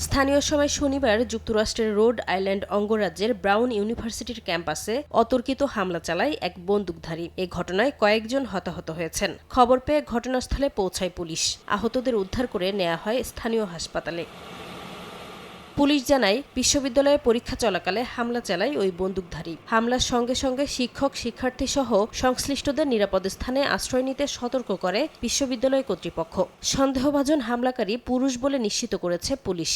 স্থানীয় সময় শনিবার যুক্তরাষ্ট্রের রোড আইল্যান্ড অঙ্গরাজ্যের ব্রাউন ইউনিভার্সিটির ক্যাম্পাসে অতর্কিত হামলা চালায় এক বন্দুকধারী। এ ঘটনায় কয়েকজন হতাহত হয়েছেন। খবর পেয়ে ঘটনাস্থলে পৌঁছায় পুলিশ। আহতদের উদ্ধার করে নেওয়া হয় স্থানীয় হাসপাতালে। পুলিশ জানায়, বিশ্ববিদ্যালয়ে পরীক্ষা চলাকালে হামলা চালায় ওই বন্দুকধারী। হামলার সঙ্গে সঙ্গে শিক্ষক, শিক্ষার্থী সহ সংশ্লিষ্টদের নিরাপদ স্থানে আশ্রয় নিতে সতর্ক করে বিশ্ববিদ্যালয় কর্তৃপক্ষ। সন্দেহভাজন হামলাকারী পুরুষ বলে নিশ্চিত করেছে পুলিশ।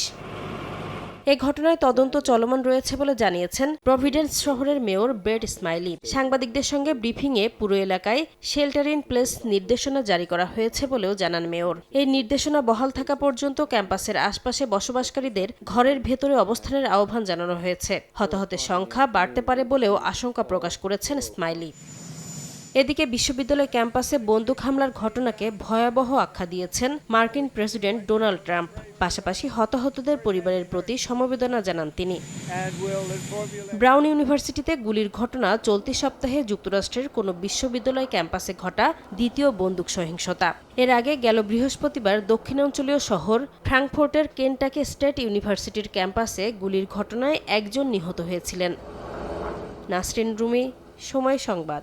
এ ঘটনায় তদন্ত চলমান রয়েছে বলে জানিয়েছেন প্রভিডেন্স শহরের মেয়র ব্রেট স্মাইলি। সাংবাদিকদের সঙ্গে ব্রিফিংয়ে পুরো এলাকায় শেল্টার ইন প্লেস নির্দেশনা জারি করা হয়েছে বলেও জানান মেয়র। এই নির্দেশনা বহাল থাকা পর্যন্ত ক্যাম্পাসের আশপাশে বসবাসকারীদের ঘরের ভেতরে অবস্থানের আহ্বান জানানো হয়েছে। হতাহতের সংখ্যা বাড়তে পারে বলেও আশঙ্কা প্রকাশ করেছেন স্মাইলি। এদিকে বিশ্ববিদ্যালয় ক্যাম্পাসে বন্দুক হামলার ঘটনাকে ভয়াবহ আখ্যা দিয়েছেন মার্কিন প্রেসিডেন্ট ডোনাল্ড ট্রাম্প। পাশাপাশি হতাহতদের পরিবারের প্রতি সমবেদনা জানান তিনি। ব্রাউন ইউনিভার্সিটিতে গুলির ঘটনা চলতি সপ্তাহে যুক্তরাষ্ট্রের কোনো বিশ্ববিদ্যালয় ক্যাম্পাসে ঘটা দ্বিতীয় বন্দুক সহিংসতা। এর আগে গেল বৃহস্পতিবার দক্ষিণাঞ্চলীয় শহর ফ্র্যাঙ্কফোর্টের কেনটাকি স্টেট ইউনিভার্সিটির ক্যাম্পাসে গুলির ঘটনায় একজন নিহত হয়েছিলেন। নাসরিন রুমি, সময় সংবাদ।